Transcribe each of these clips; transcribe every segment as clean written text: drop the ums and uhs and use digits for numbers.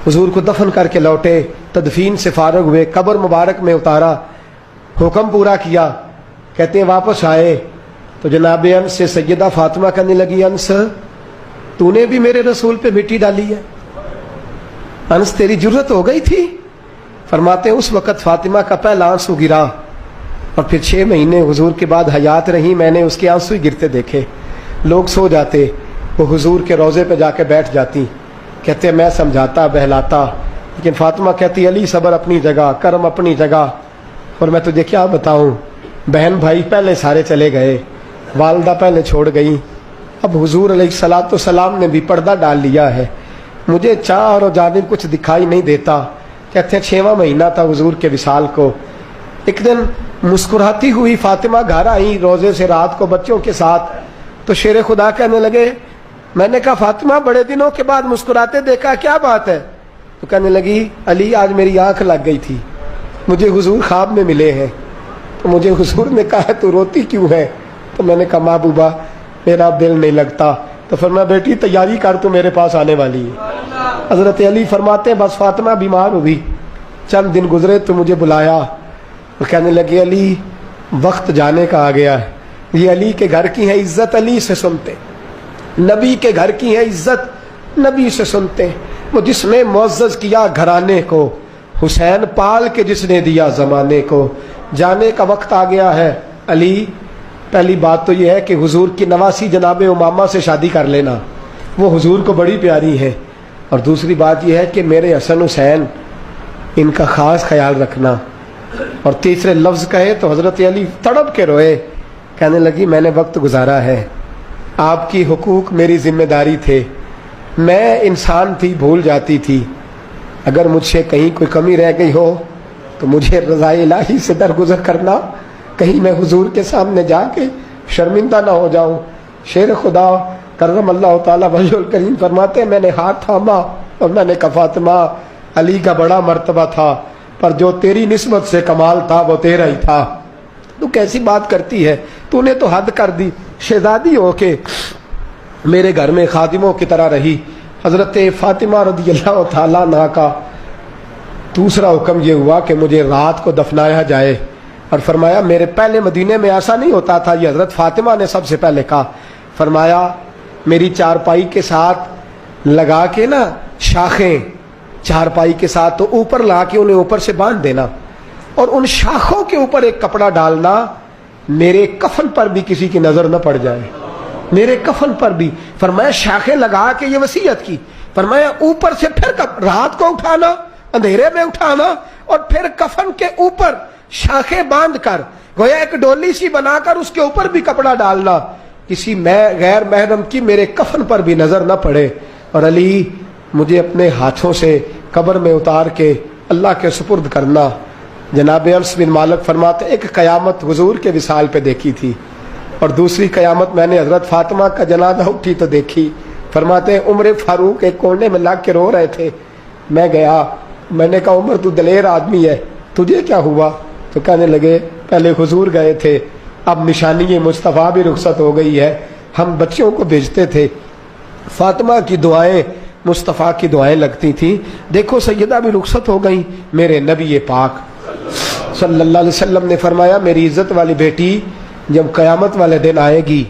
हुजूर को दफन करके लौटे, तदफीन से फारग हुए, कब्र मुबारक में उतारा, हुक्म पूरा किया। कहते हैं वापस आए तो जनाब अंस से सैयदा फातिमा कहने लगी, अंस तूने भी मेरे रसूल पे मिट्टी डाली है, अंस तेरी जरूरत हो गई थी। फरमाते हैं उस वक़्त फातिमा का पहला आंसू गिरा और फिर 6 महीने हुजूर के बाद हयात रही, मैंने उसके आंसू ही गिरते देखे। लोग सो जाते, वो हुजूर के रोज़े पे जाके बैठ जाती। कहते मैं समझाता बहलाता, लेकिन फातिमा कहती अली सब्र अपनी जगह, कर्म अपनी जगह, और मैं तुझे क्या बताऊं, बहन भाई पहले सारे चले गए, वालदा पहले छोड़ गई, अब हुजूर अलैहिस्सलातु सलाम ने भी पर्दा डाल लिया है, मुझे चारों जानिब कुछ दिखाई नहीं देता। कहते हैं 6वां महीना था हुजूर के विसाल को। एक दिन मुस्कुराती हुई फातिमा घर आई रोजे से रात को बच्चों के साथ, तो शेर खुदा कहने लगे, मैंने कहा फातिमा बड़े दिनों के बाद मुस्कुराते देखा, क्या बात है? तो कहने लगी अली आज मेरी आंख लग गई थी, मुझे हुजूर ख्वाब में मिले हैं, तो मुझे हुजूर ने कहा तू रोती क्यों है? तो मैंने कहा महबूबा मेरा दिल नहीं लगता। तो फरमाया बेटी तैयारी कर, तू मेरे पास आने वाली है। हजरत अली फरमाते बस फातिमा बीमार हुई, चंद दिन गुजरे तो मुझे बुलाया और कहने लगे अली वक्त जाने का आ गया है, ये अली के घर की है इज्जत अली से सुनते, नबी के घर की है इज्जत नबी से सुनते। वो जिसने मुअज़्ज़ज़ किया घराने को, हुसैन पाल के जिसने दिया ज़माने को, जाने का वक्त आ गया है। अली पहली बात तो यह है कि हुजूर की नवासी जनाब उमामा से शादी कर लेना, वो हुजूर को बड़ी प्यारी है। और दूसरी बात यह है कि मेरे हसन हुसैन इनका ख़ास ख्याल रखना। और तीसरे लफ्ज़ कहे तो हज़रत अली तड़प के रोए, कहने लगी मैंने वक्त गुजारा है, आपकी हुकूक मेरी जिम्मेदारी थे, मैं इंसान थी भूल जाती थी, अगर मुझसे कहीं कोई कमी रह गई हो तो मुझे रज़ाए इलाही से दरगुजर करना, कहीं मैं हुजूर के सामने जाके शर्मिंदा ना हो जाऊं। शेर खुदा करम अल्लाह ताला वजहुल करीम फरमाते मैंने हाथ थामा और मैंने कहा फातिमा अली का बड़ा मर्तबा था, पर जो तेरी निस्बत से कमाल था वो तेरा ही था। तू कैसी बात करती है, तूने तो हद कर दी, शहजादी हो के मेरे घर में खादिमों की तरह रही। हजरत फातिमा रज़ियल्लाहु ताला अन्हा का दूसरा हुक्म ये हुआ कि मुझे रात को दफनाया जाए, और फरमाया मेरे पहले मदीने में ऐसा नहीं होता था, ये हजरत फातिमा ने सबसे पहले कहा। फरमाया मेरी चारपाई के साथ लगा के ना शाखें, चारपाई के साथ तो ऊपर ला के उन्हें ऊपर से बांध देना, और उन शाखों के ऊपर एक कपड़ा डालना, मेरे कफन पर भी किसी की नजर न पड़ जाए, मेरे कफन पर भी। फरमाया शाखें लगा के ये वसीयत की। फरमाया ऊपर से फिर रात को उठाना, अंधेरे में उठाना, और फिर कफन के ऊपर शाखें बांध कर गोया एक डोली सी बनाकर उसके ऊपर भी कपड़ा डालना, किसी गैर महरम की मेरे कफन पर भी नजर न पड़े। और अली मुझे अपने हाथों से कब्र में उतार के अल्लाह के सुपुर्द करना। जनाब अनस बिन मालिक फरमाते एक क़यामत हुजूर के विसाल पे देखी थी, और दूसरी क़यामत मैंने हजरत फातिमा का जनाजा उठी तो देखी। फरमाते उमर फारूक एक कोने में लग के रो रहे थे, मैं गया, मैंने कहा उमर तू दलेर आदमी है, तुझे क्या हुआ? तो कहने लगे पहले हुजूर गए थे, अब निशानी मुस्तफ़ा भी रुखसत हो गई है, हम बच्चों को भेजते थे, फातिमा की दुआएं मुस्तफ़ा की दुआएं लगती थी, देखो सैयदा भी रुखसत हो गई। मेरे नबी पाक सल्लल्लाहु अलैहि वसल्लम ने फरमाया मेरी इज्जत वाली बेटी जब क़यामत वाले दिन आएगी,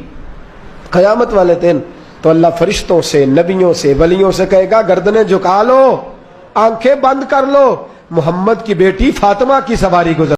क़यामत वाले दिन तो अल्लाह फरिश्तों से, नबियों से, वलियों से कहेगा गर्दनें झुका लो, आंखें बंद कर लो, मोहम्मद की बेटी फातिमा की सवारी गुजर